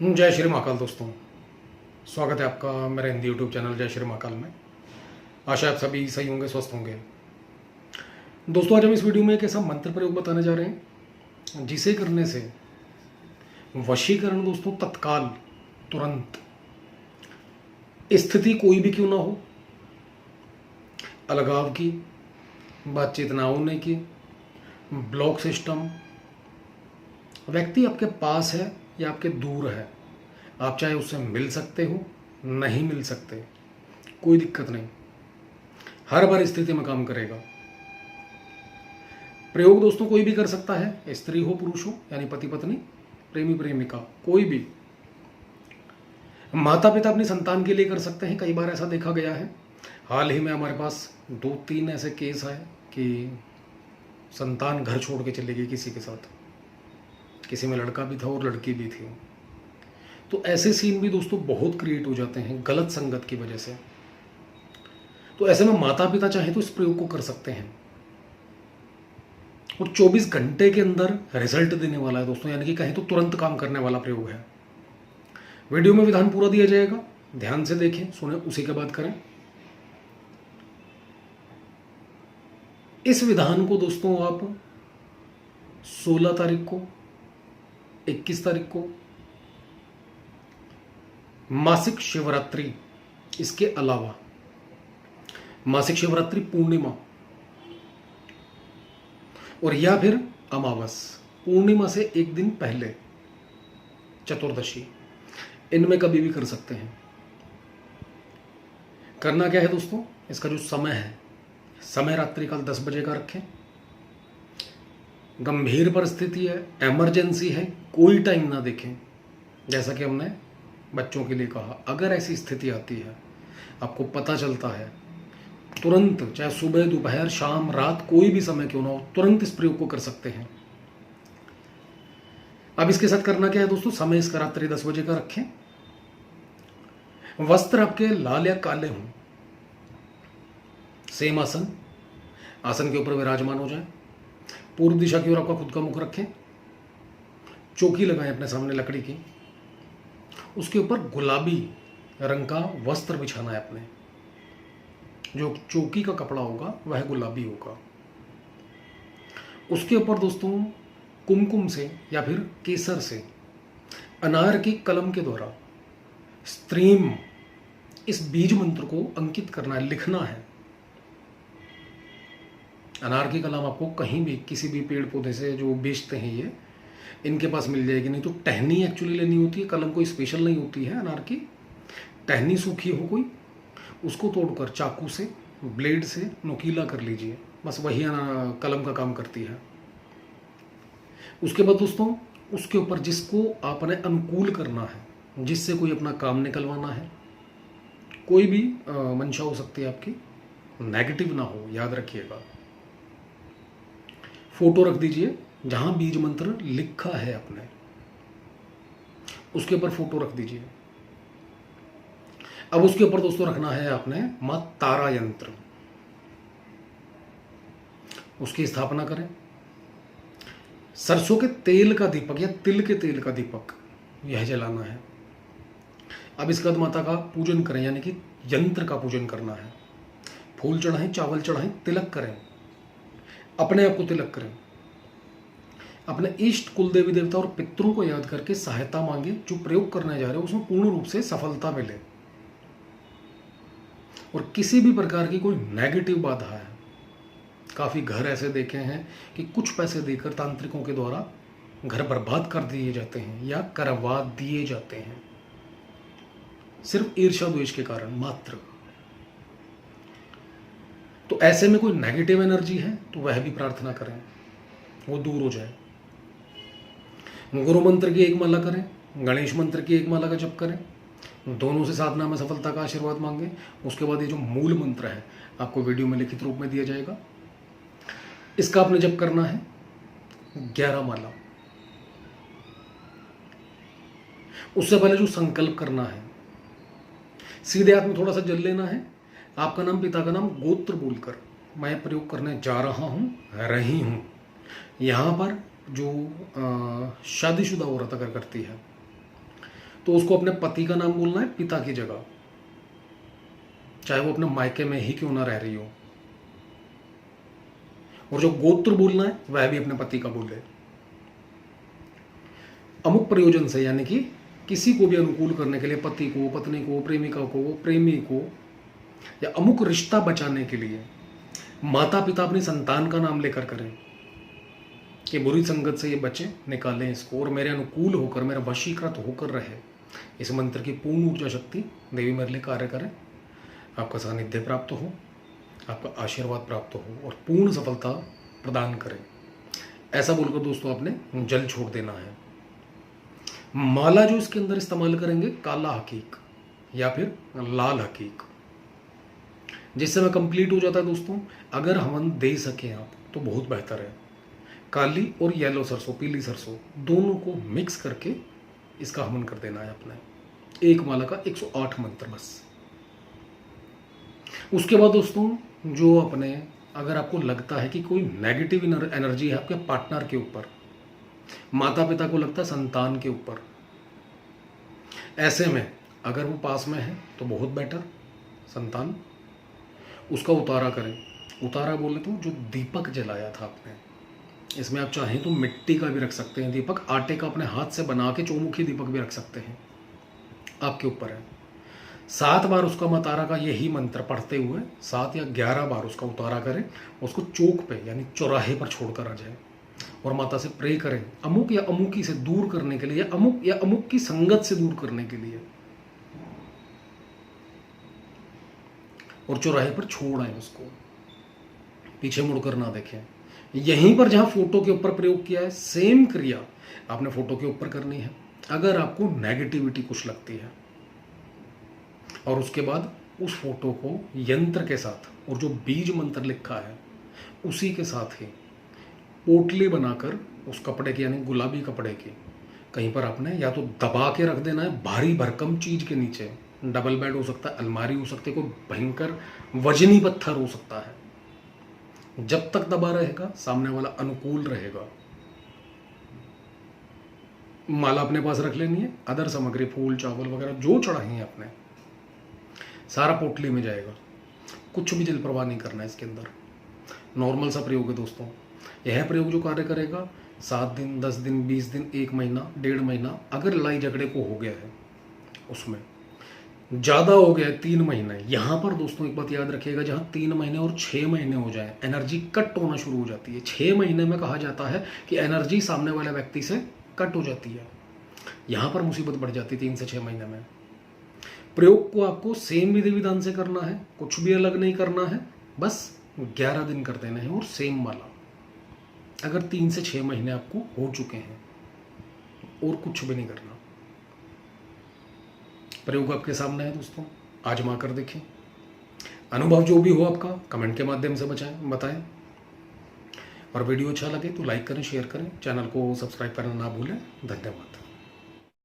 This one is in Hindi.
जय श्री महाकाल दोस्तों, स्वागत है आपका मेरे हिंदी यूट्यूब चैनल जय श्री महाकाल में। आशा आप सभी सही होंगे, स्वस्थ होंगे। दोस्तों, आज हम इस वीडियो में एक ऐसा मंत्र प्रयोग बताने जा रहे हैं जिसे करने से वशीकरण दोस्तों तत्काल, तुरंत, स्थिति कोई भी क्यों ना हो, अलगाव की, बातचीत ना होने की, ब्लॉक सिस्टम, व्यक्ति आपके पास है या आपके दूर है, आप चाहे उससे मिल सकते हो, नहीं मिल सकते, कोई दिक्कत नहीं, हर बार स्थिति में काम करेगा। प्रयोग दोस्तों कोई भी कर सकता है, स्त्री हो पुरुष हो, यानी पति पत्नी, प्रेमी प्रेमिका, कोई भी। माता पिता अपनी संतान के लिए कर सकते हैं। कई बार ऐसा देखा गया है, हाल ही में हमारे पास 2-3 ऐसे केस आए कि संतान घर छोड़ के चली गई किसी के साथ, किसी में लड़का भी था और लड़की भी थी। तो ऐसे सीन भी दोस्तों बहुत क्रिएट हो जाते हैं गलत संगत की वजह से। तो ऐसे में माता पिता चाहे तो इस प्रयोग को कर सकते हैं और 24 घंटे के अंदर रिजल्ट देने वाला है दोस्तों, यानी कि कहें तो तुरंत काम करने वाला प्रयोग है। वीडियो में विधान पूरा दिया जाएगा, ध्यान से देखें, सुने, उसी के बाद करें। इस विधान को दोस्तों आप 16 तारीख को, 21 तारीख को, मासिक शिवरात्रि, इसके अलावा मासिक शिवरात्रि पूर्णिमा और या फिर अमावस, पूर्णिमा से एक दिन पहले चतुर्दशी, इनमें कभी भी कर सकते हैं। करना क्या है दोस्तों, इसका जो समय है, समय रात्रि काल 10 बजे का रखें। गंभीर परिस्थिति है, इमरजेंसी है, कोई टाइम ना देखें। जैसा कि हमने बच्चों के लिए कहा, अगर ऐसी स्थिति आती है, आपको पता चलता है, तुरंत, चाहे सुबह, दोपहर, शाम, रात, कोई भी समय क्यों ना हो, तुरंत इस प्रयोग को कर सकते हैं। अब इसके साथ करना क्या है दोस्तों, समय इसका रात्रि 10 बजे का रखें। वस्त्र आपके लाल या काले हों, सेम आसन, आसन के ऊपर विराजमान हो जाए। पूर्व दिशा की ओर आपका खुद का मुख रखें। चौकी लगाएं अपने सामने लकड़ी की, उसके ऊपर गुलाबी रंग का वस्त्र बिछाना है अपने। जो चौकी का कपड़ा होगा वह गुलाबी होगा। उसके ऊपर दोस्तों कुमकुम से या फिर केसर से अनार की कलम के द्वारा स्त्रीम, इस बीज मंत्र को अंकित करना है, लिखना है। अनार की कलम आपको कहीं भी, किसी भी पेड़ पौधे से जो बेचते हैं ये, इनके पास मिल जाएगी। नहीं तो टहनी एक्चुअली लेनी होती है, कलम कोई स्पेशल नहीं होती है अनार की। टहनी सूखी हो कोई, उसको तोड़कर चाकू से, ब्लेड से नुकीला कर लीजिए, बस वही कलम का काम करती है। उसके बाद दोस्तों उसके ऊपर जिसको आपने अनुकूल करना है, जिससे कोई अपना काम निकलवाना है, कोई भी मंशा हो सकती है आपकी, नेगेटिव ना हो, याद रखिएगा। फोटो रख दीजिए जहां बीज मंत्र लिखा है आपने, उसके ऊपर फोटो रख दीजिए। अब उसके ऊपर दोस्तों रखना है आपने मां तारा यंत्र, उसकी स्थापना करें। सरसों के तेल का दीपक या तिल के तेल का दीपक यह जलाना है। अब इसके बाद माता का पूजन करें, यानी कि यंत्र का पूजन करना है। फूल चढ़ाएं, चावल चढ़ाएं, तिलक करें, अपने आप को तिलक करें। अपने इष्ट, कुल देवी देवता और पितरों को याद करके सहायता मांगे। जो प्रयोग करने जा रहे हो उसमें पूर्ण रूप से सफलता मिले और किसी भी प्रकार की कोई नेगेटिव बाधा है। काफी घर ऐसे देखे हैं कि कुछ पैसे देकर तांत्रिकों के द्वारा घर बर्बाद कर दिए जाते हैं या करवा दिए जाते हैं, सिर्फ ईर्ष्या द्वेष के कारण मात्र। तो ऐसे में कोई नेगेटिव एनर्जी है तो वह भी प्रार्थना करें, वो दूर हो जाए। गुरु मंत्र की एक माला करें, गणेश मंत्र की एक माला का जप करें, दोनों से साधना में सफलता का आशीर्वाद मांगे। उसके बाद ये जो मूल मंत्र है आपको वीडियो में लिखित रूप में दिया जाएगा, इसका आपने जप करना है 11 माला। उससे पहले जो संकल्प करना है, सीधे हाथ में थोड़ा सा जल लेना है, आपका नाम, पिता का नाम, गोत्र बोलकर मैं प्रयोग करने जा रहा हूं, रही हूं। यहां पर जो शादीशुदा औरत अगर करती है तो उसको अपने पति का नाम बोलना है पिता की जगह, चाहे वो अपने मायके में ही क्यों ना रह रही हो। और जो गोत्र बोलना है वह भी अपने पति का बोले। अमुक प्रयोजन से, यानी कि किसी को भी अनुकूल करने के लिए, पति को, पत्नी को, प्रेमिका को, प्रेमी को, या अमुक रिश्ता बचाने के लिए माता पिता अपनी संतान का नाम लेकर करें कि बुरी संगत से ये बचे, निकालें इसको और मेरे अनुकूल होकर, मेरा वशीकृत होकर रहे। इस मंत्र की पूर्ण ऊर्जा शक्ति देवी मेरे लिए कार्य करें, आपका सानिध्य प्राप्त हो, आपका आशीर्वाद प्राप्त हो और पूर्ण सफलता प्रदान करें। ऐसा बोलकर दोस्तों आपने जल छोड़ देना है। माला जो इसके अंदर इस्तेमाल करेंगे, काला हकीक या फिर लाल हकीक, जिससे वह कंप्लीट हो जाता है दोस्तों। अगर हवन दे सकें आप तो बहुत बेहतर है। काली और येलो सरसों, पीली सरसों, दोनों को मिक्स करके इसका हवन कर देना है अपने। एक माला का 108 मंत्र बस। उसके बाद दोस्तों जो अपने, अगर आपको लगता है कि कोई नेगेटिव एनर्जी है आपके पार्टनर के ऊपर, माता पिता को लगता है संतान के ऊपर, ऐसे में अगर वो पास में है तो बहुत बेटर, संतान, उसका उतारा करें। उतारा बोले तो जो दीपक जलाया था आपने, इसमें आप चाहें तो मिट्टी का भी रख सकते हैं दीपक, आटे का अपने हाथ से बना के चौमुखी दीपक भी रख सकते हैं, आपके ऊपर है। 7 बार उसका उतारा का यही मंत्र पढ़ते हुए 7 या 11 बार उसका उतारा करें, उसको चौक पे यानी चौराहे पर छोड़कर आ जाए और माता से प्रे करें अमुक या अमुकी से दूर करने के लिए, अमुक या अमुक की संगत से दूर करने के लिए, और चौराहे पर छोड़ आए उसको, पीछे मुड़कर ना देखें। यहीं पर जहां फोटो के ऊपर प्रयोग किया है, सेम क्रिया आपने फोटो के ऊपर करनी है अगर आपको नेगेटिविटी कुछ लगती है। और उसके बाद उस फोटो को यंत्र के साथ और जो बीज मंत्र लिखा है उसी के साथ ही पोटली बनाकर उस कपड़े की, यानी गुलाबी कपड़े की, कहीं पर आपने या तो दबा के रख देना है भारी भरकम चीज के नीचे। डबल बेड हो सकता है, अलमारी हो सकती है, कोई भयंकर वजनी पत्थर हो सकता है। जब तक दबा रहेगा सामने वाला अनुकूल रहेगा। माला अपने पास रख लेनी है, अदर सामग्री फूल चावल वगैरह जो चढ़ाई है आपने, सारा पोटली में जाएगा। कुछ भी जल प्रवाह नहीं करना है इसके अंदर। नॉर्मल सा प्रयोग है दोस्तों। यह प्रयोग जो कार्य करेगा 7 दिन, 10 दिन, 20 दिन, 1 महीना, 1.5 महीना, अगर लड़ाई झगड़े को हो गया है, उसमें ज़्यादा हो गया 3 महीने, यहाँ पर दोस्तों एक बात याद रखिएगा, जहाँ 3 महीने और 6 महीने हो जाए एनर्जी कट होना शुरू हो जाती है। 6 महीने में कहा जाता है कि एनर्जी सामने वाले व्यक्ति से कट हो जाती है। यहाँ पर मुसीबत बढ़ जाती है 3 से 6 महीने में। प्रयोग को आपको सेम विधि विधान से करना है, कुछ भी अलग नहीं करना है, बस 11 दिन कर देना है और सेम माला। अगर 3 से 6 महीने आपको हो चुके हैं और कुछ भी नहीं करना। प्रयोग आपके सामने है दोस्तों, आजमा कर देखें। अनुभव जो भी हो आपका कमेंट के माध्यम से बताएं। और वीडियो अच्छा लगे तो लाइक करें, शेयर करें, चैनल को सब्सक्राइब करना ना भूलें। धन्यवाद।